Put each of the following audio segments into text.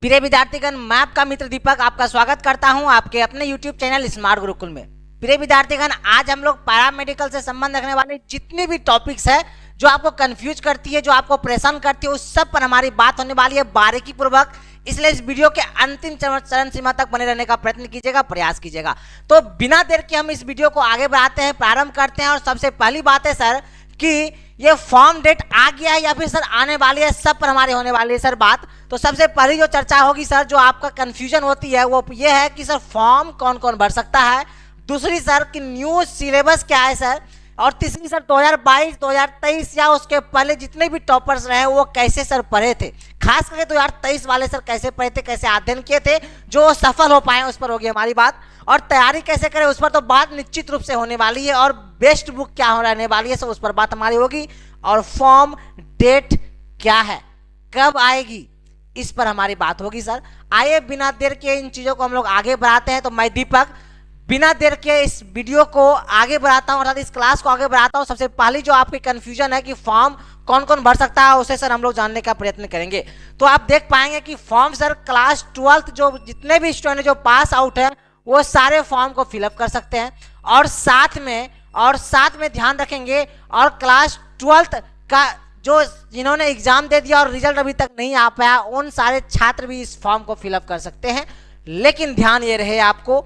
प्रिय विद्यार्थीगण, मैं आपका मित्र दीपक आपका स्वागत करता हूं आपके अपने YouTube चैनल स्मार्ट गुरुकुल में। प्रिय विद्यार्थीगण, आज हम लोग पैरामेडिकल से संबंध रखने वाले जितने भी टॉपिक्स है जो आपको कंफ्यूज करती है, जो आपको परेशान करती है, उस सब पर हमारी बात होने वाली है बारीकी पूर्वक। इसलिए इस वीडियो के अंतिम चरण सीमा तक बने रहने का प्रयत्न कीजिएगा, प्रयास कीजिएगा। तो बिना देर के हम इस वीडियो को आगे बढ़ाते हैं, प्रारंभ करते हैं। और सबसे पहली बात है सर कि ये फॉर्म डेट आ गया है या फिर सर आने वाली है, सब पर हमारे होने वाली है सर बात। तो सबसे पहली जो चर्चा होगी सर, जो आपका कंफ्यूजन होती है वो ये है कि सर फॉर्म कौन कौन भर सकता है। दूसरी सर कि न्यू सिलेबस क्या है सर। और तीसरी सर 2022 2023 या उसके पहले जितने भी टॉपर्स रहे वो कैसे सर पढ़े थे, खास करके 2023 वाले सर कैसे पढ़े थे, कैसे अध्ययन किए थे, जो सफल हो पाए उस पर होगी हमारी बात। और तैयारी कैसे करें उस पर तो बात निश्चित रूप से होने वाली है। और बेस्ट बुक क्या हो रहने वाली है सर, उस पर बात हमारी होगी। और फॉर्म डेट क्या है, कब आएगी, इस पर हमारी बात होगी सर। आइए बिना देर के इन चीज़ों को हम लोग आगे बढ़ाते हैं। तो मैं दीपक बिना देर के इस वीडियो को आगे बढ़ाता हूं, अर्थात इस क्लास को आगे बढ़ाता हूं। सबसे पहली जो आपकी कंफ्यूजन है कि फॉर्म कौन कौन भर सकता है, उसे सर हम लोग जानने का प्रयत्न करेंगे। तो आप देख पाएंगे कि फॉर्म सर क्लास 12th जो जितने भी स्टूडेंट जो पास आउट है वो सारे फॉर्म को फिलअप कर सकते हैं। और साथ में ध्यान रखेंगे, और क्लास 12th का जो जिन्होंने एग्जाम दे दिया और रिजल्ट अभी तक नहीं आ पाया, उन सारे छात्र भी इस फॉर्म को फिलअप कर सकते हैं। लेकिन ध्यान ये रहे आपको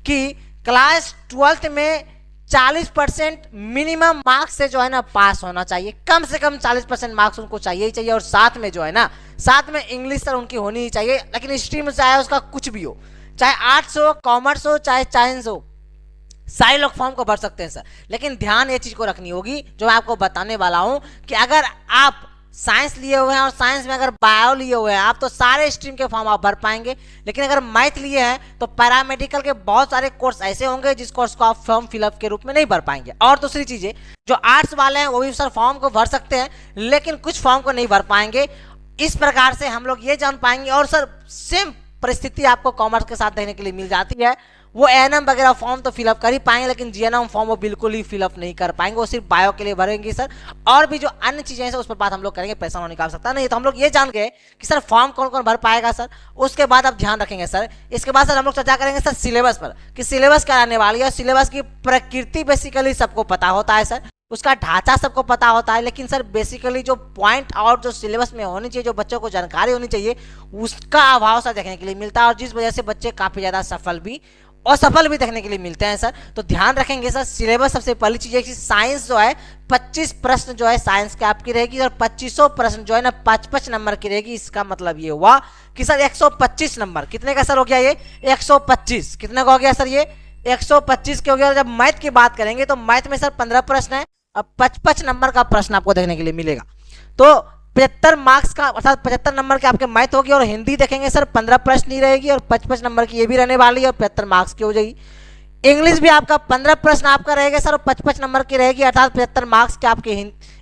कि क्लास 12th में 40% मिनिमम मार्क्स से जो है ना पास होना चाहिए, कम से कम 40% मार्क्स उनको चाहिए ही चाहिए। और साथ में जो है ना, साथ में इंग्लिश सर उनकी होनी ही चाहिए। लेकिन स्ट्रीम चाहे उसका कुछ भी हो, चाहे आर्ट्स हो, कॉमर्स हो, चाहे साइंस हो, सारे लोग फॉर्म को भर सकते हैं सर। लेकिन ध्यान ये चीज को रखनी होगी जो मैं आपको बताने वाला हूं कि अगर आप साइंस लिए हुए हैं और साइंस में अगर बायो लिए हुए हैं आप, तो सारे स्ट्रीम के फॉर्म आप भर पाएंगे। लेकिन अगर मैथ लिए हैं तो पैरामेडिकल के बहुत सारे कोर्स ऐसे होंगे जिस कोर्स को आप फॉर्म फिलअप के रूप में नहीं भर पाएंगे। और दूसरी चीजें, जो आर्ट्स वाले हैं वो भी सर फॉर्म को भर सकते हैं, लेकिन कुछ फॉर्म को नहीं भर पाएंगे। इस प्रकार से हम लोग ये जान पाएंगे। और सर सेम परिस्थिति आपको कॉमर्स के साथ देखने के लिए मिल जाती है। वो एएनएम वगैरह फॉर्म तो फिलअप कर ही पाएंगे, लेकिन जीएनएम फॉर्म वो बिल्कुल ही फिलअप नहीं कर पाएंगे, वो सिर्फ बायो के लिए भरेंगे सर। और भी जो अन्य चीजें हैं उस पर बात हम लोग करेंगे, पैसा नहीं निकाल सकता नहीं। तो हम लोग ये जान गए कि सर फॉर्म कौन कौन भर पाएगा सर। उसके बाद आप ध्यान रखेंगे सर, इसके बाद सर हम लोग चर्चा करेंगे सर सिलेबस पर कि सिलेबस क्या आने वाली है। सिलेबस की प्रकृति बेसिकली सबको पता होता है सर, उसका ढांचा सबको पता होता है, लेकिन सर बेसिकली जो पॉइंट और जो सिलेबस में होनी चाहिए, जो बच्चों को जानकारी होनी चाहिए, उसका अभाव सर देखने के लिए मिलता है। और जिस वजह से बच्चे काफी ज्यादा सफल भी असफल भी देखने के लिए मिलते हैं सर। तो ध्यान रखेंगे सर, सिलेबस सबसे पहली चीज है कि साइंस जो है 25 प्रश्न जो है साइंस की आपकी रहेगी, और 2500 प्रश्न जो है ना 5-5 नंबर की रहेगी। इसका मतलब ये हुआ कि सर 125 नंबर, कितने का सर हो गया ये 125, कितने का हो गया सर ये 125 के हो गया। और जब मैथ की बात करेंगे तो मैथ में सर 15 प्रश्न है, अब 55 नंबर का प्रश्न आपको देखने के लिए मिलेगा। तो 75 मार्क्स का, अर्थात 75 नंबर के आपके मैथ होगी। और हिंदी देखेंगे सर 15 प्रश्न ही रहेगी, और 55 नंबर की ये भी रहने वाली है, और 75 मार्क्स की हो जाएगी। इंग्लिश भी आपका 15 प्रश्न आपका रहेगा सर, और 55 नंबर की रहेगी, अर्थात 75 मार्क्स की आपकी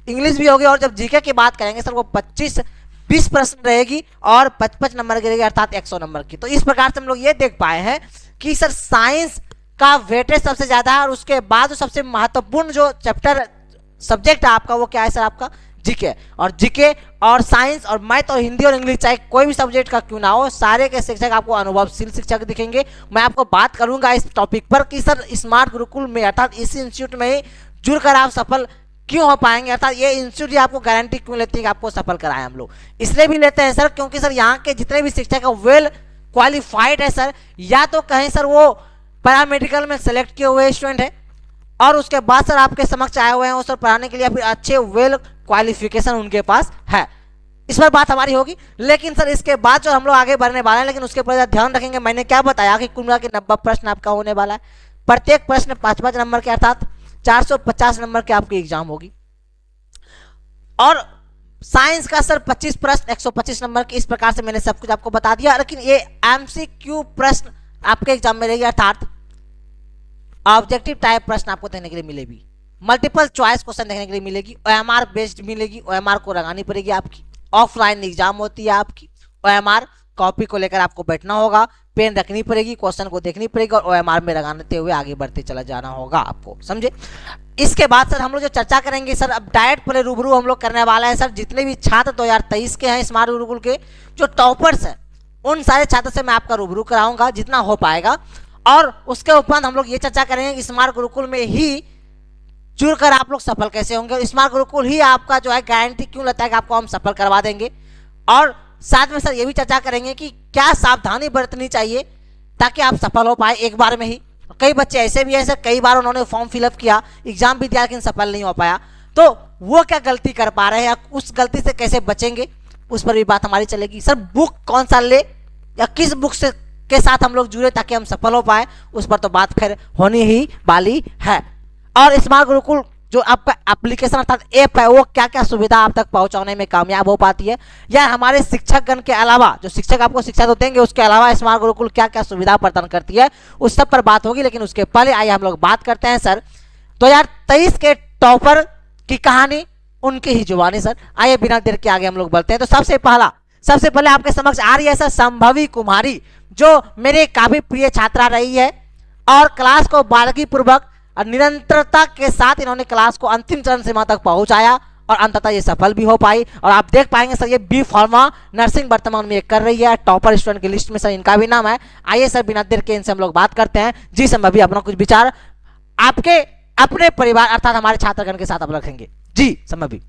इंग्लिश भी होगी। और जब जीके की बात करेंगे सर वो 20 प्रश्न रहेगी और 55 नंबर की रहेगी, अर्थात 100 नंबर की। तो इस प्रकार से हम लोग ये देख पाए हैं कि सर साइंस का वेटेज सबसे ज्यादा है। और उसके बाद जो सबसे महत्वपूर्ण जो चैप्टर सब्जेक्ट है आपका, वो क्या है सर आपका जीके। और जीके और साइंस और मैथ और हिंदी और इंग्लिश, चाहे कोई भी सब्जेक्ट का क्यों ना हो, सारे के शिक्षक आपको अनुभवशील शिक्षक दिखेंगे। मैं आपको बात करूंगा इस टॉपिक पर कि सर स्मार्ट गुरुकुल में, अर्थात इसी इंस्टीट्यूट में जुड़कर आप सफल क्यों हो पाएंगे, अर्थात ये इंस्टीट्यूट आपको गारंटी क्यों लेती है कि आपको सफल कराए। हम लोग इसलिए भी लेते हैं सर क्योंकि सर यहाँ के जितने भी शिक्षक है वेल क्वालिफाइड है सर, या तो कहें सर वो पैरामेडिकल में सेलेक्ट किए हुए स्टूडेंट है, और उसके बाद सर आपके समक्ष आए हुए हैं वो सर पढ़ाने के लिए, फिर अच्छे वेल क्वालिफिकेशन उनके पास है। इस पर बात हमारी होगी। लेकिन सर इसके बाद जो हम लोग आगे बढ़ने वाले हैं, लेकिन उसके ऊपर ध्यान रखेंगे। मैंने क्या बताया कि कुल मिला के 90 प्रश्न आपका होने वाला है, प्रत्येक प्रश्न 5-5 नंबर के, अर्थात 450 नंबर के आपकी एग्जाम होगी। और साइंस का सर 25 प्रश्न 125 नंबर के। इस प्रकार से मैंने सब कुछ आपको बता दिया। लेकिन ये MCQ प्रश्न आपके एग्जाम में रहेगी, अर्थात ऑब्जेक्टिव टाइप प्रश्न आपको देखने के लिए मिलेगी, मल्टीपल चॉइस क्वेश्चन देखने के लिए मिलेगी, OMR बेस्ड मिलेगी। OMR को लगानी पड़ेगी आपकी, ऑफलाइन एग्जाम होती है आपकी। OMR कॉपी को लेकर आपको बैठना होगा, पेन रखनी पड़ेगी, क्वेश्चन को देखनी पड़ेगी, और OMR में लगाते हुए आगे बढ़ते चला जाना होगा आपको, समझे। इसके बाद सर हम लोग जो चर्चा करेंगे सर, अब डायरेक्ट पहले रूबरू हम लोग करने वाला है सर। जितने भी छात्र 2023 के हैं स्मार्ट गुरुकुल के, जो टॉपर्स हैं उन सारे छात्रों से मैं आपका रूबरू कराऊंगा जितना हो पाएगा, और उसके उपरांत हम लोग ये चर्चा करेंगे कि स्मार्ट गुरुकुल में ही जुड़कर आप लोग सफल कैसे होंगे, स्मार्ट गुरुकुल ही आपका जो है गारंटी क्यों लेता है कि आपको हम सफल करवा देंगे। और साथ में सर ये भी चर्चा करेंगे कि क्या सावधानी बरतनी चाहिए ताकि आप सफल हो पाए एक बार में ही। कई बच्चे ऐसे भी हैं सर, कई बार उन्होंने फॉर्म फिलअप किया, एग्जाम भी दिया, लेकिन सफल नहीं हो पाया, तो वो क्या गलती कर पा रहे हैं या उस गलती से कैसे बचेंगे, उस पर भी बात हमारी चलेगी। सर बुक कौन सा ले या किस बुक से के साथ हम लोग जुड़े ताकि हम सफल हो पाए, उस पर तो बात फिर होनी ही वाली है। और स्मार्ट गुरुकुल जो आपका एप्लीकेशन अर्थात ऐप है, वो क्या क्या सुविधा आप तक पहुंचाने में कामयाब हो पाती है, या हमारे शिक्षकगण के अलावा जो शिक्षक आपको शिक्षा तो देंगे उसके अलावा स्मार्ट गुरुकुल क्या क्या सुविधा प्रदान करती है, उस सब पर बात होगी। लेकिन उसके पहले आइए हम लोग बात करते हैं सर 2023 के टॉपर की कहानी, उनकी ही जुबानी। सर आइए बिना देर के आगे हम लोग बढ़ते हैं। तो सबसे पहले आपके समक्ष आ रही है सर संभवी कुमारी, जो मेरे काफी प्रिय छात्रा रही है और क्लास को बारीकी पूर्वक और निरंतरता के साथ इन्होंने क्लास को अंतिम चरण सीमा तक पहुंचाया और अंततः ये सफल भी हो पाई। और आप देख पाएंगे सर ये बी फार्मा नर्सिंग वर्तमान में ये कर रही है, टॉपर स्टूडेंट की लिस्ट में सर इनका भी नाम है। आइए सर बिना देर के इनसे हम लोग बात करते हैं। जी संभवी अपना कुछ विचार आपके अपने परिवार अर्थात हमारे छात्रगण के साथ आप रखेंगे। जी संभवी।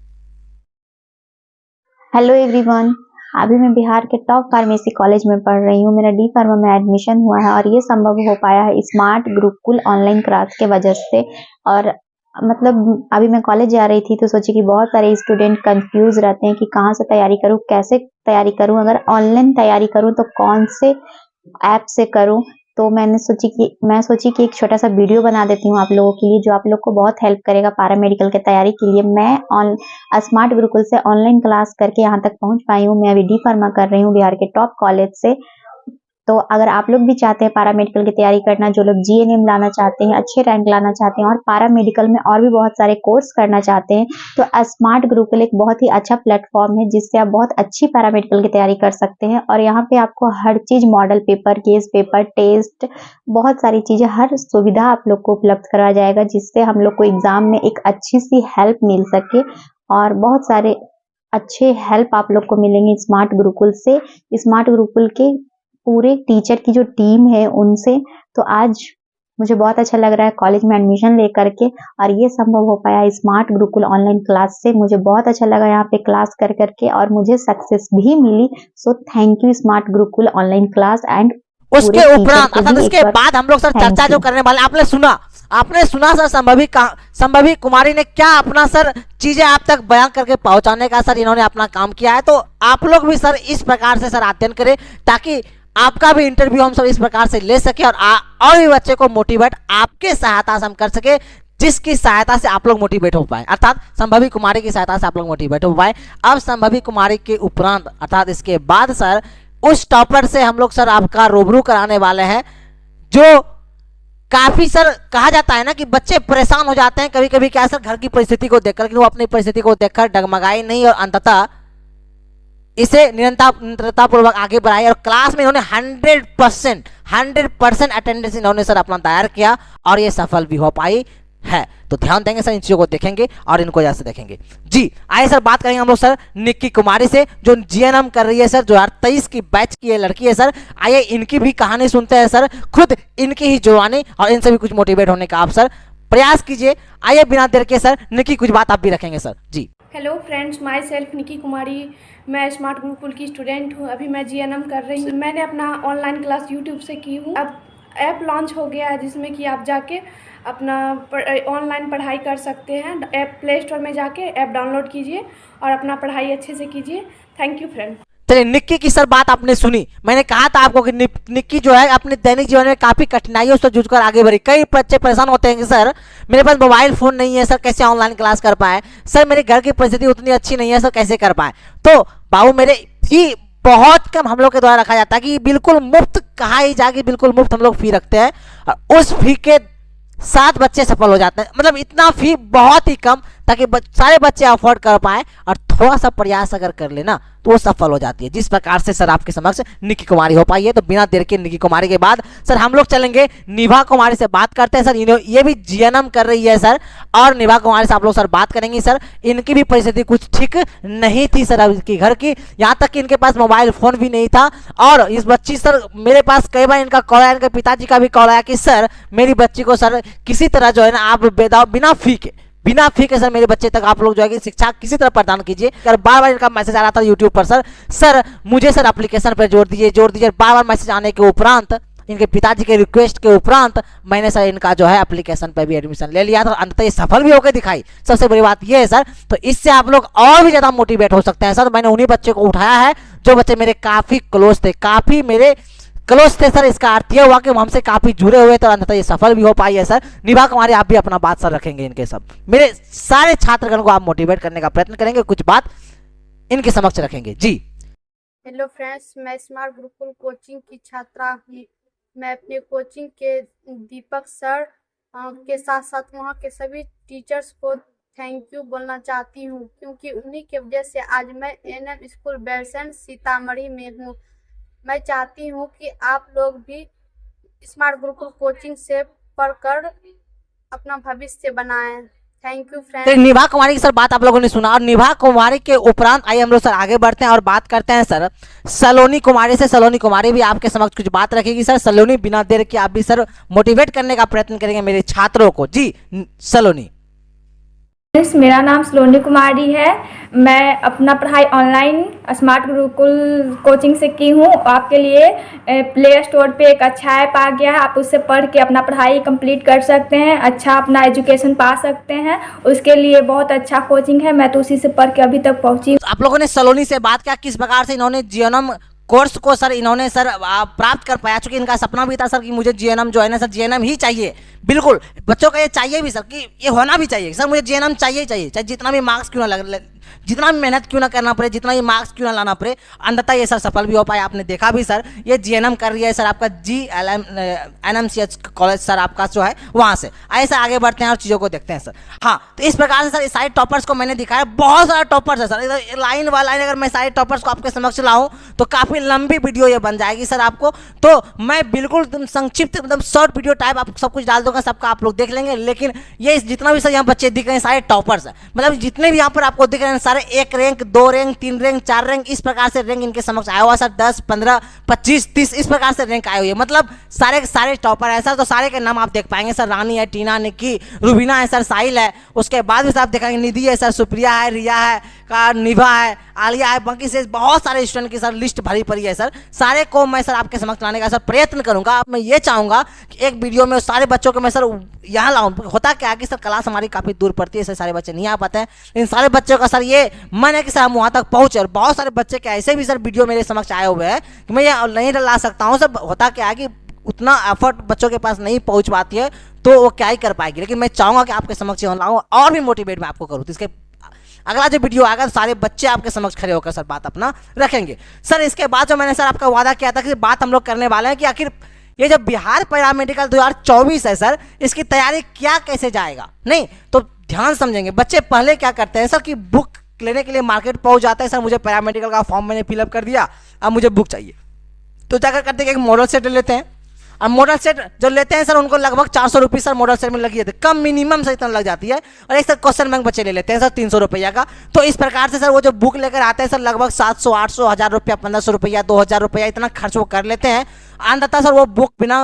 हेलो एवरीवन, अभी मैं बिहार के टॉप फार्मेसी कॉलेज में पढ़ रही हूँ। मेरा डी फार्मा में एडमिशन हुआ है और ये संभव हो पाया है स्मार्ट गुरुकुल ऑनलाइन क्लास के वजह से। और मतलब अभी मैं कॉलेज जा रही थी तो सोची कि बहुत सारे स्टूडेंट कंफ्यूज रहते हैं कि कहाँ से तैयारी करूँ, कैसे तैयारी करूँ, अगर ऑनलाइन तैयारी करूँ तो कौन से ऐप से करूँ। तो मैं सोची कि एक छोटा सा वीडियो बना देती हूँ आप लोगों के लिए, जो आप लोग को बहुत हेल्प करेगा पैरामेडिकल के तैयारी के लिए। मैं स्मार्ट गुरुकुल से ऑनलाइन क्लास करके यहाँ तक पहुँच पाई हूँ। मैं अभी डी फार्मा कर रही हूँ बिहार के टॉप कॉलेज से। तो अगर आप लोग भी चाहते हैं पैरामेडिकल की तैयारी करना, जो लोग जीएनएम लाना चाहते हैं, अच्छे रैंक लाना चाहते हैं और पैरामेडिकल में और भी बहुत सारे कोर्स करना चाहते हैं, तो स्मार्ट गुरुकुल एक बहुत ही अच्छा प्लेटफॉर्म है जिससे आप बहुत अच्छी पैरामेडिकल की तैयारी कर सकते हैं। और यहाँ पे आपको हर चीज, model paper, case paper, test, बहुत सारी चीजें, हर सुविधा आप लोग को उपलब्ध कराया जाएगा, जिससे हम लोग को एग्जाम में एक अच्छी सी हेल्प मिल सके। और बहुत सारे अच्छे हेल्प आप लोग को मिलेंगे स्मार्ट गुरुकुल से। स्मार्ट गुरुकुल के पूरे टीचर की जो टीम है उनसे। तो आज मुझे बहुत अच्छा लग रहा है कॉलेज में एडमिशन लेकर के, और ये संभव हो पाया स्मार्ट गुरुकुल ऑनलाइन क्लास से। मुझे बहुत अच्छा लगा यहाँ पे क्लास कर करके और मुझे सक्सेस भी मिली। So thank you smart Gurukul online class and उसके उपरांत अर्थात उसके बाद हम लोग सर चर्चा जो करने वाले, आपने सुना सर संभवी कुमारी ने क्या अपना सर चीजें आप तक बयान करके पहुंचाने का सर इन्होंने अपना काम किया है। तो आप लोग भी सर इस प्रकार से सर अध्ययन करें ताकि आपका भी इंटरव्यू हम सब इस प्रकार से ले सके और भी बच्चे को मोटिवेट आपके सहायता से हम कर सके, जिसकी सहायता से आप लोग मोटिवेट हो पाए, अर्थात संभवी कुमारी की सहायता से आप लोग मोटिवेट हो पाए। अब संभवी कुमारी के उपरांत अर्थात इसके बाद सर उस टॉपर से हम लोग सर आपका रूबरू कराने वाले हैं, जो काफी सर कहा जाता है ना कि बच्चे परेशान हो जाते हैं कभी कभी, क्या सर घर की परिस्थिति को देखकर, लेकिन वो अपनी परिस्थिति को देखकर डगमगाई नहीं और अंततः इसे निरंतरता पूर्वक आगे बढ़ाई और क्लास में इन्होंने 100% अटेंडेंस इन्होंने सर अपना दायर किया और ये सफल भी हो पाई है। तो ध्यान देंगे सर, इन चीजों को देखेंगे और इनको जैसे देखेंगे। जी आइए सर बात करेंगे हम लोग सर निक्की कुमारी से, जो जीएनएम कर रही है सर, 2023 की बैच की ये लड़की है सर। आइए इनकी भी कहानी सुनते हैं सर, खुद इनकी ही जुबानी, और इनसे भी कुछ मोटिवेट होने का आप सर प्रयास कीजिए। आइए बिना देर के सर निक्की कुछ बात आप भी रखेंगे सर। जी hello friends, my self Nikki Kumari. मैं स्मार्ट गुरुकुल की स्टूडेंट हूँ। अभी मैं जीएनएम कर रही हूँ। मैंने अपना ऑनलाइन क्लास यूट्यूब से की हूँ। अब ऐप लॉन्च हो गया है जिसमें कि आप जाके अपना ऑनलाइन पढ़ाई कर सकते हैं। ऐप प्ले स्टोर में जाके ऐप डाउनलोड कीजिए और अपना पढ़ाई अच्छे से कीजिए। Thank you friend. चलिए निक्की की सर बात आपने सुनी, मैंने कहा था आपको कि निक्की जो है अपने दैनिक जीवन में काफी कठिनाइयों से जूझकर आगे बढ़ी। कई बच्चे परेशान होते हैं कि सर मेरे पास मोबाइल फोन नहीं है, सर कैसे ऑनलाइन क्लास कर पाए, सर मेरे घर की परिस्थिति उतनी अच्छी नहीं है, सर कैसे कर पाए। तो बाबू मेरे फी बहुत कम हम लोग के द्वारा रखा जाता है कि बिल्कुल मुफ्त, कहा ही जाके बिल्कुल मुफ्त हम लोग फी रखते हैं और उस फी के 7 बच्चे सफल हो जाते हैं। मतलब इतना फी बहुत ही कम, ताकि सारे बच्चे अफोर्ड कर पाए, और थोड़ा सा प्रयास अगर कर लेना तो वो सफल हो जाती है। जिस प्रकार से सर आपके समक्ष निकी कुमारी हो पाई है, तो बिना देर के निकी कुमारी के बाद सर हम लोग चलेंगे निभा कुमारी से बात करते हैं। सर ये भी जीएनएम कर रही है सर, और निभा कुमारी से आप लोग सर बात करेंगे। सर इनकी भी परिस्थिति कुछ ठीक नहीं थी सर इनकी घर की, यहाँ तक कि इनके पास मोबाइल फोन भी नहीं था। और इस बच्ची सर मेरे पास कई बार इनका कॉल आया, इनके पिताजी का भी कॉल आया कि सर मेरी बच्ची को सर किसी तरह जो है ना आप बिना फी के सर मेरे बच्चे तक आप लोग जो है कि शिक्षा किसी तरह प्रदान कीजिए। बार बार इनका मैसेज आ रहा था यूट्यूब पर, सर मुझे सर एप्लीकेशन पर जोड़ दीजिए। बार बार मैसेज आने के उपरांत, इनके पिताजी के रिक्वेस्ट के उपरांत मैंने सर इनका जो है एप्लीकेशन पर भी एडमिशन ले लिया था, अंततः ये सफल भी होकर दिखाई। सबसे बड़ी बात ये है सर, तो इससे आप लोग और भी ज़्यादा मोटिवेट हो सकते हैं सर। मैंने उन्हीं बच्चे को उठाया है जो बच्चे मेरे काफ़ी क्लोज थे सर। इसका अर्थ यह हुआ कि वो हमसे काफी जुड़े हुए थे, अंततः ये सफल भी हो पाई है सर। निभा कुमारी आप भी अपना बात सर रखेंगे इनके सब मेरे सारे छात्रगण को आप मोटिवेट करने का प्रयत्न करेंगे, कुछ बात इनके समक्ष रखेंगे जी। हेलो फ्रेंड्स, मैं स्मार्ट गुरुकुल कोचिंग की छात्रा हूँ। मैं अपने कोचिंग के दीपक सर के साथ साथ वहाँ के सभी टीचर्स को थैंक यू बोलना चाहती हूँ, क्योंकि उन्हीं की वजह से आज मैं एनएम स्कूल बैरसैंण सीतामढ़ी में हूँ। मैं चाहती हूँ कि आप लोग भी स्मार्ट गुरुकुल कोचिंग से पढ़कर अपना भविष्य बनाएं। Thank you friends. तो निभा कुमारी की सर बात आप लोगों ने सुना, और निभा कुमारी के उपरांत आइए हम लोग सर आगे बढ़ते हैं और बात करते हैं सर सलोनी कुमारी से। सलोनी कुमारी भी आपके समक्ष कुछ बात रखेगी सर। सलोनी बिना देर के आप भी सर मोटिवेट करने का प्रयत्न करेंगे मेरे छात्रों को जी। सलोनी। मेरा नाम सलोनी कुमारी है। मैं अपना पढ़ाई ऑनलाइन स्मार्ट गुरुकुल कोचिंग से की हूँ। आपके लिए प्ले स्टोर पे एक अच्छा ऐप आ गया है, आप उससे पढ़ के अपना पढ़ाई कंप्लीट कर सकते हैं, अच्छा अपना एजुकेशन पा सकते हैं। उसके लिए बहुत अच्छा कोचिंग है, मैं तो उसी से पढ़ के अभी तक पहुँची। आप लोगों ने सलोनी से बात किया किस प्रकार से इन्होंने जीएनएम कोर्स को सर इन्होंने सर प्राप्त कर पाया, चूंकि इनका सपना भी था सर कि मुझे जीएनएम जो है ना सर जीएनएम ही चाहिए। बिल्कुल बच्चों का ये चाहिए भी सर कि ये होना भी चाहिए सर, मुझे जीएनएम चाहिए चाहे जितना भी मार्क्स क्यों ना जितना भी मेहनत क्यों ना करना पड़े, जितना भी मार्क्स क्यों ना लाना पड़े, अंततः ये सर सफल भी हो पाए। आपने देखा भी सर ये जीएनएम कर रही है सर आपका एनएमसीएच कॉलेज सर आपका जो है वहाँ से। ऐसे आगे बढ़ते हैं और चीज़ों को देखते हैं सर। हाँ, तो इस प्रकार से सर इस सारे टॉपर्स को मैंने दिखाया, बहुत सारे टॉपर्स है सर, लाइन बाय लाइन अगर मैं सारे टॉपर्स को आपके समक्ष लाऊं तो काफ़ी लंबी वीडियो ये बन जाएगी सर आपको। तो मैं बिल्कुल एकदम संक्षिप्त एकदम शॉर्ट वीडियो टाइप आप सब कुछ डाल दूंगा, सबका आप लोग देख लेंगे। लेकिन ये जितना भी सर यहाँ बच्चे दिख रहे हैं सारे टॉपर्स हैं, मतलब जितने भी यहाँ पर आपको दिख रहे हैं सारे 1 रैंक 2 रैंक 3 रैंक 4 रैंक इस प्रकार से रैंक इनके समक्ष आया हुआ सर। 10 15 25 30 इस प्रकार से रैंक आए हुए, मतलब सारे के सारे टॉपर है सर। तो सारे के नाम आप देख पाएंगे सर, रानी है, टीना, निक्की, रुबीना है सर, साहिल है, उसके बाद भी सर आप देखेंगे निधि है सर, सुप्रिया है, रिया है, निभा है, आलिया है, बाकी से बहुत सारे स्टूडेंट की सर लिस्ट भरी पड़ी है सर। सारे को मैं सर आपके समक्ष लाने का सर प्रयत्न करूंगा। मैं ये चाहूंगा कि एक वीडियो में सारे बच्चों को मैं सर यहाँ लाऊं। होता क्या है कि सर क्लास हमारी काफ़ी दूर पड़ती है सर, सारे बच्चे नहीं आ पाते हैं, लेकिन सारे बच्चों का सर ये मन है कि सर हम वहाँ तक पहुँचे। और बहुत सारे बच्चे के ऐसे भी सर वीडियो मेरे समक्ष आए हुए हैं कि मैं ये नहीं ला सकता हूँ सर। होता क्या है कि उतना एफर्ट बच्चों के पास नहीं पहुँच पाती है, तो वो क्या ही कर पाएगी। लेकिन मैं चाहूँगा कि आपके समक्ष लाऊँ और भी मोटिवेट मैं आपको करूँ। तो इसके अगला जो वीडियो आएगा सारे बच्चे आपके समक्ष खड़े होकर सर बात अपना रखेंगे सर। इसके बाद जो मैंने सर आपका वादा किया था कि बात हम लोग करने वाले हैं कि आखिर ये जो बिहार पैरामेडिकल 2024 है सर, इसकी तैयारी क्या कैसे जाएगा, नहीं तो ध्यान समझेंगे। बच्चे पहले क्या करते हैं सर कि बुक लेने के लिए मार्केट पहुंच जाते हैं सर, मुझे पैरामेडिकल का फॉर्म मैंने फिलअप कर दिया, अब मुझे बुक चाहिए, तो जाकर करते हैं एक मॉडल सेट ले लेते हैं। अब मॉडल सेट जो लेते हैं सर उनको लगभग 400 रुपये सर मॉडल सेट में लगी जाती है, कम मिनिमम से इतना लग जाती है। और एक सर क्वेश्चन बैंक बच्चे ले लेते हैं सर 300 रुपया का। तो इस प्रकार से सर वो जो बुक लेकर आते हैं सर लगभग 700 800 1000 रुपया 1500 रुपया 2000 रुपया इतना खर्च वो कर लेते हैं। अंततः सर वो बुक बिना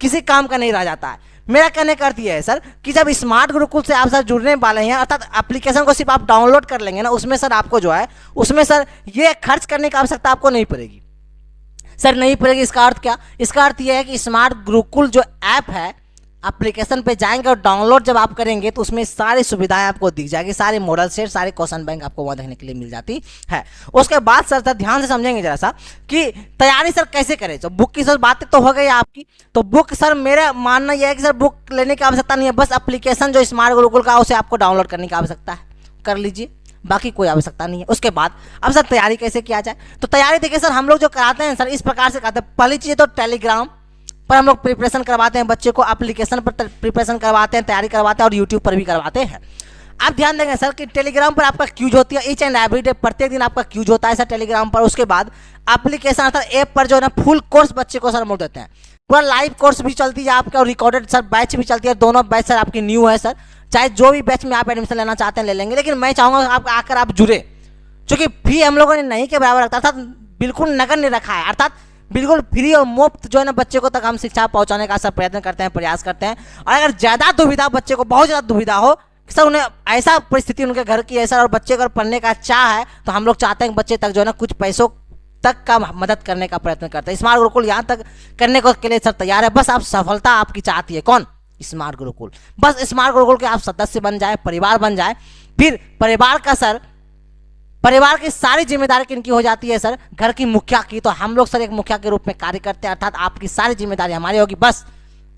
किसी काम का नहीं रह जाता है। मेरा कहने का अर्थ यह है सर कि जब स्मार्ट गुरुकुल से आप सर जुड़ने वाले हैं, अर्थात एप्लीकेशन को सिर्फ आप डाउनलोड कर लेंगे ना, उसमें सर आपको जो है उसमें सर ये खर्च करने की आवश्यकता आपको नहीं पड़ेगी सर, नहीं पड़ेगी। इसका अर्थ क्या, इसका अर्थ यह है कि स्मार्ट गुरुकुल जो ऐप है एप्लीकेशन पे जाएंगे और डाउनलोड जब आप करेंगे तो उसमें सारी सुविधाएं आपको दिख जाएगी, सारे मॉडल सेट सारे क्वेश्चन बैंक आपको वहाँ देखने के लिए मिल जाती है। उसके बाद सर ध्यान से समझेंगे जरा सा कि तैयारी सर कैसे करें। तो बुक की सर बातें तो हो गई आपकी, तो बुक सर मेरा मानना यह है कि सर बुक लेने की आवश्यकता नहीं है, बस एप्लीकेशन जो स्मार्ट गुरुकुल का उसे आपको डाउनलोड करने की आवश्यकता है, कर लीजिए, बाकी कोई आवश्यकता नहीं है। उसके बाद अब सर तैयारी कैसे किया जाए, तो तैयारी देखिए सर हम लोग जो कराते हैं सर इस प्रकार से कराते हैं। पहली चीज़ तो टेलीग्राम पर हम लोग प्रिपरेशन करवाते हैं बच्चे को, एप्लीकेशन पर प्रिपरेशन करवाते हैं, तैयारी करवाते हैं और यूट्यूब पर भी करवाते हैं। आप ध्यान देंगे सर कि टेलीग्राम पर आपका क्यूज होती है ईच एंड एवरी डे, प्रत्येक दिन आपका क्यूज होता है सर टेलीग्राम पर। उसके बाद एप्लीकेशन अर्थात ऐप पर जो है ना फुल कोर्स बच्चे को सर हम लोग देते हैं, पूरा लाइव कोर्स भी चलती है आपका और रिकॉर्डेड सर बैच भी चलती है। दोनों बैच सर आपकी न्यू है सर, चाहे जो भी बैच में आप एडमिशन लेना चाहते हैं ले लेंगे, लेकिन मैं चाहूँगा आप आकर आप जुड़े, क्योंकि फी हम लोगों ने नहीं के बराबर रखा, अर्थात बिल्कुल नगद नहीं रखा है, अर्थात बिल्कुल फ्री और मुफ्त जो है ना बच्चे को तक हम शिक्षा पहुंचाने का सब प्रयत्न करते हैं, प्रयास करते हैं। और अगर ज़्यादा दुविधा बच्चे को बहुत ज़्यादा दुविधा हो सर, उन्हें ऐसा परिस्थिति उनके घर की है सर और बच्चे अगर पढ़ने का चाह है तो हम लोग चाहते हैं बच्चे तक जो है ना कुछ पैसों तक का मदद करने का प्रयत्न करते हैं। स्मार्ट गुरुकुल यहाँ तक करने को के लिए सर तैयार है, बस आप सफलता आपकी चाहती है। कौन? स्मार्ट गुरुकुल। बस स्मार्ट गुरुकुल के आप सदस्य बन जाए, परिवार बन जाए, फिर परिवार का सर परिवार की सारी जिम्मेदारी किनकी हो जाती है सर? घर की मुखिया की। तो हम लोग सर एक मुखिया के रूप में कार्य करते हैं, अर्थात आपकी सारी जिम्मेदारी हमारी होगी, बस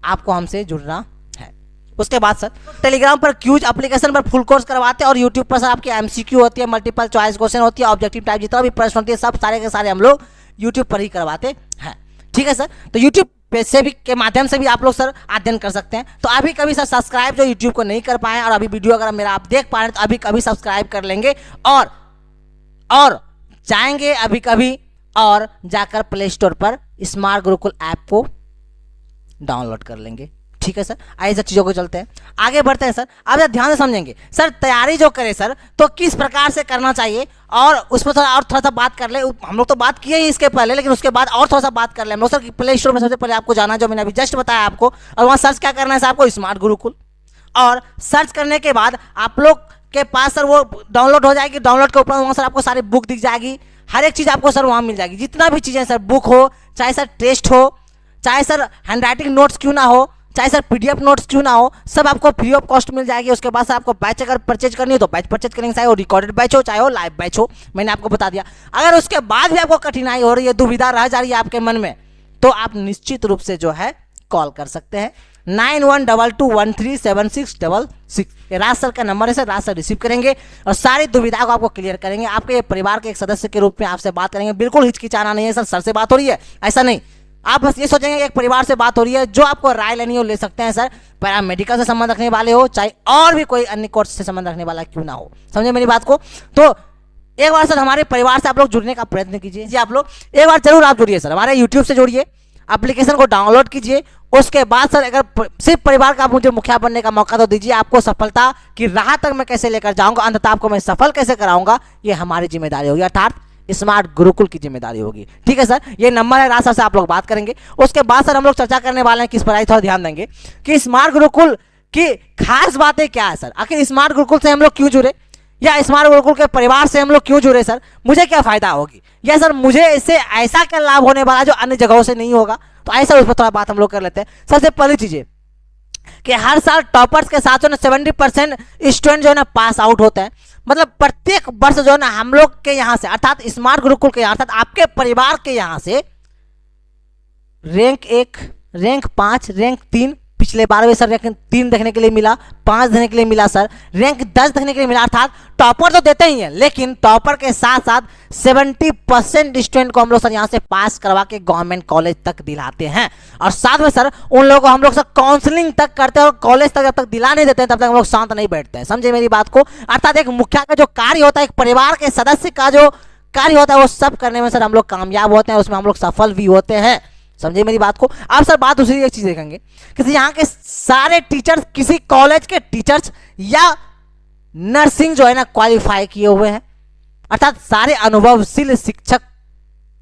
आपको हमसे जुड़ना है। उसके बाद सर टेलीग्राम पर क्यूज एप्लीकेशन पर फुल कोर्स करवाते हैं और यूट्यूब पर सर आपकी एमसीक्यू होती है, मल्टीपल चॉइस क्वेश्चन होती है, ऑब्जेक्टिव टाइप जितना भी प्रश्न होती है सब सारे के सारे हम लोग यूट्यूब पर ही करवाते हैं। ठीक है सर, तो यूट्यूब पे से भी के माध्यम से भी आप लोग सर अध्ययन कर सकते हैं। तो अभी कभी सर सब्सक्राइब जो यूट्यूब को नहीं कर पाए और अभी वीडियो अगर मेरा आप देख पा रहे हैं तो अभी कभी सब्सक्राइब कर लेंगे और जाएंगे अभी कभी और जाकर प्ले स्टोर पर स्मार्ट गुरुकुल ऐप को डाउनलोड कर लेंगे। ठीक है सर, आइए सर चीज़ों को चलते हैं, आगे बढ़ते हैं सर। आप जरा ध्यान से समझेंगे सर, तैयारी जो करें सर तो किस प्रकार से करना चाहिए और उस पर थोड़ा सा बात कर ले। हम लोग तो बात किए ही इसके पहले, लेकिन उसके बाद और थोड़ा सा बात कर ले हम लोग सर। प्ले स्टोर में सबसे पहले आपको जाना है, जो मैंने अभी जस्ट बताया आपको, और वहाँ सर्च क्या करना है सर आपको? स्मार्ट गुरुकुल। और सर्च करने के बाद आप लोग के पास सर वो डाउनलोड हो जाएगी। डाउनलोड के ऊपर वहाँ सर आपको सारी बुक दिख जाएगी, हर एक चीज़ आपको सर वहाँ मिल जाएगी, जितना भी चीज़ें सर, बुक हो, चाहे सर टेस्ट हो, चाहे सर हैंड राइटिंग नोट्स क्यों ना हो, चाहे सर पीडीएफ नोट्स क्यों ना हो, सब आपको फ्री ऑफ कॉस्ट मिल जाएगी। उसके बाद सर आपको बैच अगर परचेज करनी हो तो बैच परचेज करेंगे, चाहे वो रिकॉर्डेड बैच हो चाहे वो लाइव बैच हो, मैंने आपको बता दिया। अगर उसके बाद भी आपको कठिनाई हो रही है, दुविधा रह जा रही है आपके मन में, तो आप निश्चित रूप से जो है कॉल कर सकते हैं 9122137666। ये राज सर का नंबर है सर, राज सर रिसीव करेंगे और सारी दुविधा को आपको क्लियर करेंगे। आपके ये परिवार के एक सदस्य के रूप में आपसे बात करेंगे, बिल्कुल हिचकिचाना नहीं है सर से बात हो रही है ऐसा नहीं, आप बस ये सोचेंगे एक परिवार से बात हो रही है, जो आपको राय लेनी हो ले सकते हैं सर। पैरामेडिकल से संबंध रखने वाले हो, चाहे और भी कोई अन्य कोर्स से संबंध रखने वाला क्यों ना हो, समझे मेरी बात को। तो एक बार सर हमारे परिवार से आप लोग जुड़ने का प्रयत्न कीजिए, आप लोग एक बार जरूर आप जुड़िए सर, हमारे यूट्यूब से जुड़िए, एप्लीकेशन को डाउनलोड कीजिए। उसके बाद सर अगर सिर्फ परिवार का आप मुझे मुखिया बनने का मौका तो दीजिए, आपको सफलता की राह तक मैं कैसे लेकर जाऊंगा, अंततः आपको मैं सफल कैसे कराऊंगा, ये हमारी जिम्मेदारी होगी, अर्थात स्मार्ट गुरुकुल की जिम्मेदारी होगी। ठीक है सर, ये नंबर है, राज सर से आप लोग बात करेंगे। उसके बाद सर हम लोग चर्चा करने वाले हैं किस पर, थोड़ा ध्यान देंगे कि स्मार्ट गुरुकुल की खास बातें क्या है सर। आखिर स्मार्ट गुरुकुल से हम लोग क्यों जुड़े, या स्मार्ट गुरुकुल के परिवार से हम लोग क्यों जुड़े सर, मुझे क्या फायदा होगी, या सर मुझे इससे ऐसा क्या लाभ होने वाला जो अन्य जगहों से नहीं होगा, तो ऐसा उस पर थोड़ा बात हम लोग कर लेते हैं। सबसे पहली चीज़ है कि हर साल टॉपर्स के साथ जो है 70% स्टूडेंट जो है ना पास आउट होते हैं। मतलब प्रत्येक वर्ष जो है ना हम लोग के यहाँ से, अर्थात स्मार्ट गुरुकुल के यहाँ, अर्थात आपके परिवार के यहाँ से रैंक 1, रैंक 5, रैंक 3, पिछले बार भी सर रैंक 3 देखने के लिए मिला, 5 देखने के लिए मिला सर, रैंक 10 देखने के लिए मिला। अर्थात टॉपर तो देते ही हैं, लेकिन टॉपर के साथ साथ 70% स्टूडेंट को हम लोग सर यहाँ से पास करवा के गवर्नमेंट कॉलेज तक दिलाते हैं। और साथ में सर उन लोगों को हम लोग सर काउंसलिंग तक करते हैं, और कॉलेज तक जब तक दिला नहीं देते हैं तब तक हम लोग शांत नहीं बैठते हैं, समझे मेरी बात को। अर्थात एक मुखिया का जो कार्य होता है, एक परिवार के सदस्य का जो कार्य होता है, वो सब करने में सर हम लोग कामयाब होते हैं, उसमें हम लोग सफल भी होते हैं, समझे मेरी बात को। आप सर बात दूसरी एक चीज देखेंगे कि यहाँ के सारे टीचर्स किसी कॉलेज के टीचर्स या नर्सिंग जो है ना क्वालिफाई किए हुए हैं, अर्थात सारे अनुभवशील शिक्षक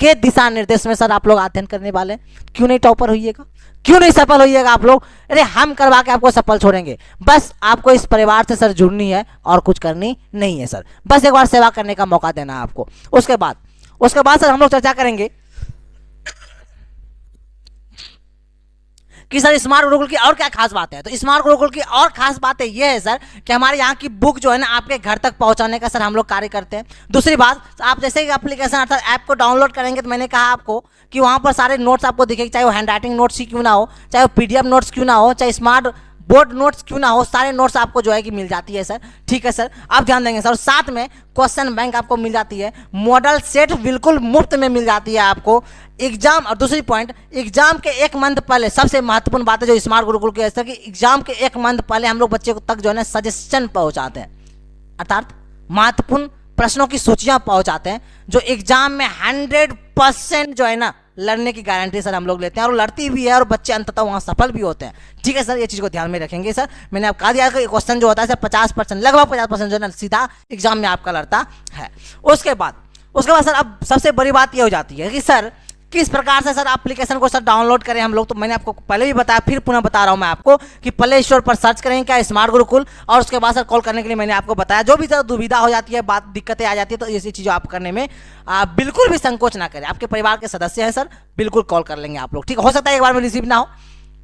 के दिशा निर्देश में सर आप लोग अध्ययन करने वाले हैं। क्यों नहीं टॉपर होइएगा, क्यों नहीं सफल होइएगा आप लोग? अरे हम करवा के आपको सफल छोड़ेंगे, बस आपको इस परिवार से सर जुड़नी है और कुछ करनी नहीं है सर, बस एक बार सेवा करने का मौका देना है आपको। उसके बाद सर हम लोग चर्चा करेंगे कि सर स्मार्ट गुरुकुल की और क्या खास बात है। तो स्मार्ट गुरुकुल की और खास बात है ये है सर कि हमारे यहाँ की बुक जो है ना आपके घर तक पहुँचाने का सर हम लोग कार्य करते हैं। दूसरी बात, आप जैसे कि एप्लीकेशन अर्थात ऐप को डाउनलोड करेंगे तो मैंने कहा आपको कि वहाँ पर सारे नोट्स आपको दिखेंगे, चाहे वो हैंड राइटिंग नोट्स ही क्यों ना हो, चाहे वो पीडीएफ नोट्स क्यों ना हो, चाहे स्मार्ट बोर्ड नोट्स क्यों ना हो, सारे नोट्स आपको जो है कि मिल जाती है सर। ठीक है सर, आप ध्यान देंगे सर। साथ में क्वेश्चन बैंक आपको मिल जाती है, मॉडल सेट बिल्कुल मुफ्त में मिल जाती है आपको। एग्जाम, और दूसरी पॉइंट, एग्जाम के 1 मंथ पहले, सबसे महत्वपूर्ण बात है जो स्मार्ट गुरुकुल की है कि एग्जाम के 1 मंथ पहले हम लोग बच्चे को तक जो है ना सजेशन पहुंचाते हैं। अर्थात महत्वपूर्ण प्रश्नों की सूचियां पहुंचाते हैं जो एग्जाम में 100% जो है ना लड़ने की गारंटी सर हम लोग लेते हैं, और लड़ती भी है और बच्चे अंततः वहां सफल भी होते हैं। ठीक है सर, ये चीज को ध्यान में रखेंगे सर। मैंने आपको कहा दिया कि क्वेश्चन जो होता है सर 50%, लगभग 50% जो है ना सीधा एग्जाम में आपका लड़ता है। उसके बाद सर अब सबसे बड़ी बात ये हो जाती है कि सर किस प्रकार से सर एप्लीकेशन को सर डाउनलोड करें हम लोग। तो मैंने आपको पहले भी बताया, फिर पुनः बता रहा हूं मैं आपको कि प्ले स्टोर पर सर्च करेंगे क्या स्मार्ट गुरुकुल, और उसके बाद सर कॉल करने के लिए मैंने आपको बताया। जो भी सर दुविधा हो जाती है, बात दिक्कतें आ जाती है, तो ऐसी चीज़ें आप करने में बिल्कुल भी संकोच ना करें। आपके परिवार के सदस्य हैं सर, बिल्कुल कॉल कर लेंगे आप लोग। ठीक, हो सकता है एक बार में रिसीव ना हो,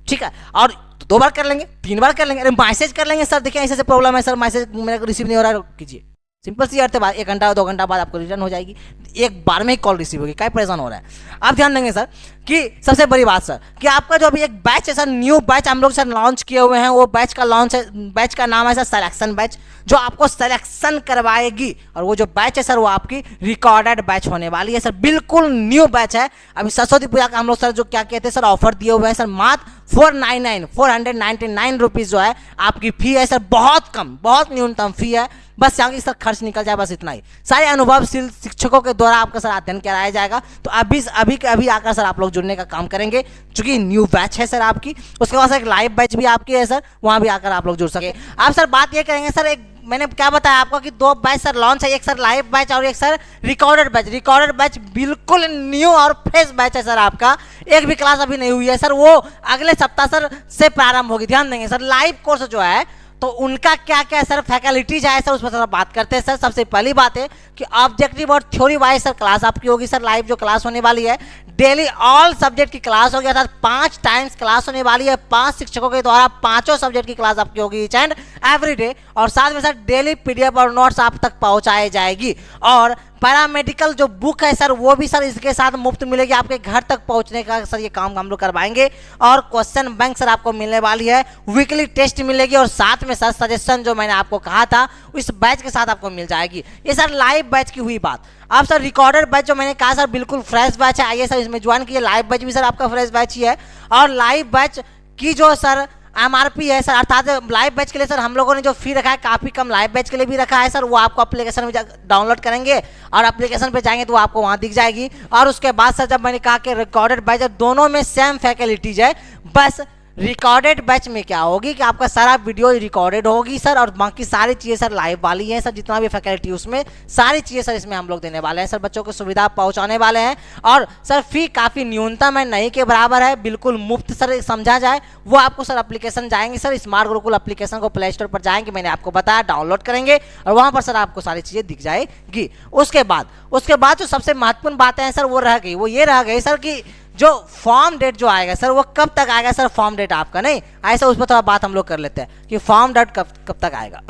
ठीक है, और 2 बार कर लेंगे, 3 बार कर लेंगे, अरे मैसेज कर लेंगे सर, देखिए ऐसे प्रॉब्लम है सर, मैसेज मेरे रिसीव नहीं हो रहा है, कीजिए। सिंपल सी अर्थ है, 1 घंटा 2 घंटा बाद आपको रिटर्न हो जाएगी, एक बार में ही कॉल रिसीव होगी, क्या परेशान हो रहा है। आप ध्यान देंगे सर कि सबसे बड़ी बात सर कि आपका जो अभी एक बैच है सर, न्यू बैच हम लोग सर लॉन्च किए हुए हैं, वो बैच का लॉन्च है, बैच का नाम है सर सिलेक्शन बैच, जो आपको सिलेक्शन करवाएगी। और वो जो बैच है सर वो आपकी रिकॉर्डेड बैच होने वाली है सर, बिल्कुल न्यू बैच है। अभी सरस्वती पूजा का हम लोग सर जो क्या कहते हैं सर ऑफर दिए हुए हैं सर, मात्र 499 रुपीज़ जो है आपकी फी है सर, बहुत कम, बहुत न्यूनतम फी है, बस यहाँ की सर खर्च निकल जाए, बस इतना ही। सारे अनुभवशील शिक्षकों के द्वारा आपका सर अध्ययन कराया जाएगा। तो अभी आकर सर आप लोग जुड़ने का काम करेंगे, चूंकि न्यू बैच है सर आपकी। उसके बाद सर एक लाइव बैच भी आपकी है सर, वहाँ भी आकर आप लोग जुड़ सके। आप सर बात ये करेंगे सर, एक मैंने क्या बताया आपको कि 2 बैच सर लॉन्च है, एक सर लाइव बैच और एक sir recorded batch. Recorded batch बिल्कुल न्यू और फ्रेश बैच है सर आपका, एक भी क्लास अभी नहीं हुई है सर, वो अगले सप्ताह सर से प्रारंभ होगी। ध्यान देंगे सर, लाइव कोर्स जो है तो उनका क्या क्या सर फैकल्टीज है सर, उस पर सर बात करते हैं सर। सबसे पहली बात है कि ऑब्जेक्टिव और थ्योरी वाइज सर क्लास आपकी होगी सर, लाइव जो क्लास होने वाली है, डेली ऑल सब्जेक्ट की क्लास होगी, अर्थात 5 टाइम्स क्लास होने वाली है, 5 शिक्षकों के द्वारा 5 सब्जेक्ट की क्लास आपकी होगी ईच एंड एवरी डे। और साथ में सर डेली पीडीएफ और नोट्स आप तक पहुंचाई जाएगी। और पैरामेडिकल जो बुक है सर वो भी सर इसके साथ मुफ्त मिलेगी, आपके घर तक पहुंचने का सर ये काम हम लोग करवाएंगे। और क्वेश्चन बैंक सर आपको मिलने वाली है, वीकली टेस्ट मिलेगी, और साथ में सर सजेशन जो मैंने आपको कहा था इस बैच के साथ आपको मिल जाएगी। ये सर लाइव बैच की हुई बात। अब सर रिकॉर्डेड बैच जो मैंने कहा सर बिल्कुल फ्रेश बैच है, आइए सर इसमें ज्वाइन कीजिए। लाइव बैच भी सर आपका फ्रेश बैच ही है, और लाइव बैच की जो सर MRP है सर, अर्थात लाइव बैच के लिए सर हम लोगों ने जो फी रखा है काफ़ी कम लाइव बैच के लिए भी रखा है सर, वो आपको एप्लीकेशन में डाउनलोड करेंगे और एप्लीकेशन पे जाएंगे तो वो आपको वहाँ दिख जाएगी। और उसके बाद सर जब मैंने कहा कि रिकॉर्डेड बैच दोनों में सेम फैकल्टीज है, बस रिकॉर्डेड बैच में क्या होगी कि आपका सारा वीडियो रिकॉर्डेड होगी सर, और बाकी सारी चीज़ें सर लाइव वाली हैं सर, जितना भी फैकल्टी उसमें सारी चीज़ें सर इसमें हम लोग देने वाले हैं सर, बच्चों को सुविधा पहुंचाने वाले हैं। और सर फी काफ़ी न्यूनतम है, नहीं के बराबर है, बिल्कुल मुफ्त सर समझा जाए। वो आपको सर एप्लीकेशन जाएंगे सर, स्मार्ट गुरुकुल एप्लीकेशन को प्ले स्टोर पर जाएंगे, मैंने आपको बताया, डाउनलोड करेंगे और वहाँ पर सर आपको सारी चीज़ें दिख जाएगी। उसके बाद जो सबसे महत्वपूर्ण बातें हैं सर वो रह गई, वो ये रह गई सर कि जो फॉर्म डेट जो आएगा सर वो कब तक आएगा सर, फॉर्म डेट आपका नहीं ऐसा, उस पर थोड़ा बात हम लोग कर लेते हैं कि फॉर्म डेट कब तक आएगा।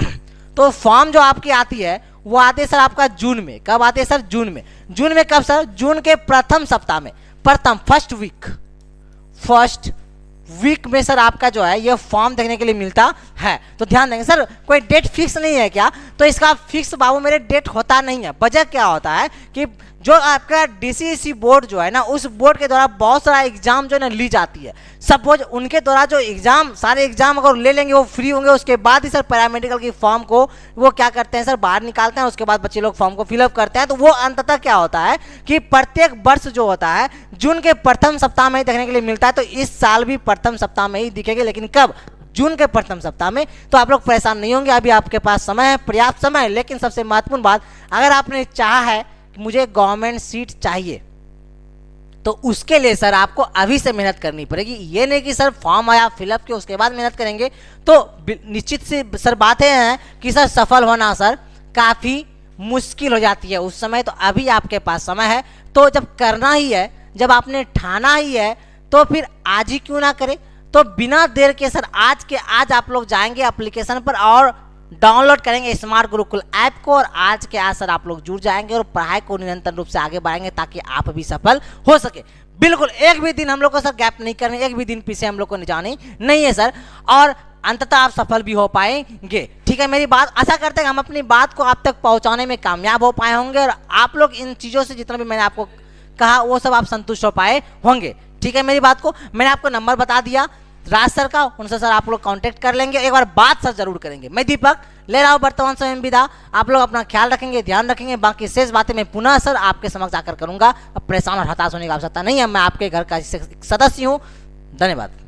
तो फॉर्म जो आपकी आती है वो आती है सर आपका जून में। कब आती है सर? जून में। जून में कब सर? जून के प्रथम सप्ताह में, फर्स्ट वीक में सर आपका जो है ये फॉर्म देखने के लिए मिलता है। तो ध्यान देंगे सर, कोई डेट फिक्स नहीं है क्या? तो इसका फिक्स बाबू मेरे डेट होता नहीं है। वजह क्या होता है कि जो आपका DCEC बोर्ड जो है ना, उस बोर्ड के द्वारा बहुत सारा एग्जाम जो है ना ली जाती है। सपोज उनके द्वारा जो सारे एग्जाम अगर ले लेंगे वो फ्री होंगे, उसके बाद ही सर पैरामेडिकल की फॉर्म को वो क्या करते हैं सर बाहर निकालते हैं, उसके बाद बच्चे लोग फॉर्म को फिलअप करते हैं। तो वो अंततः क्या होता है कि प्रत्येक वर्ष जो होता है जून के प्रथम सप्ताह में ही देखने के लिए मिलता है। तो इस साल भी प्रथम सप्ताह में ही दिखेगी, लेकिन कब? जून के प्रथम सप्ताह में। तो आप लोग परेशान नहीं होंगे, अभी आपके पास समय है, पर्याप्त समय है। लेकिन सबसे महत्वपूर्ण बात, अगर आपने चाहा है मुझे गवर्नमेंट सीट चाहिए तो उसके लिए सर आपको अभी से मेहनत करनी पड़ेगी। ये नहीं कि सर फॉर्म आया फिलअप के उसके बाद मेहनत करेंगे तो निश्चित से सर बातें हैं कि सर सफल होना सर काफ़ी मुश्किल हो जाती है उस समय। तो अभी आपके पास समय है, तो जब करना ही है, जब आपने ठाना ही है, तो फिर आज ही क्यों ना करें। तो बिना देर के सर आज आप लोग जाएंगे एप्लीकेशन पर और डाउनलोड करेंगे स्मार्ट गुरुकुल ऐप को, और आज के आज सर आप लोग जुड़ जाएंगे और पढ़ाई को निरंतर रूप से आगे बढ़ाएंगे ताकि आप भी सफल हो सके। बिल्कुल एक भी दिन हम लोग को सर गैप नहीं करनी, एक भी दिन पीछे हम लोग को जानी नहीं है सर, और अंततः आप सफल भी हो पाएंगे। ठीक है, मेरी बात आशा करते हैं हम अपनी बात को आप तक पहुंचाने में कामयाब हो पाए होंगे, और आप लोग इन चीज़ों से जितना भी मैंने आपको कहा वो सब आप संतुष्ट हो पाए होंगे। ठीक है, मेरी बात को मैंने आपको नंबर बता दिया, राज सर का, उनसे सर आप लोग कांटेक्ट कर लेंगे, एक बार बात सर जरूर करेंगे। मैं दीपक ले रहा हूँ वर्तमान समय में विदा। आप लोग अपना ख्याल रखेंगे, ध्यान रखेंगे। बाकी शेष बातें मैं पुनः सर आपके समक्ष आकर करूंगा। अब परेशान और हताश होने की आवश्यकता नहीं है, मैं आपके घर का सदस्य हूँ। धन्यवाद।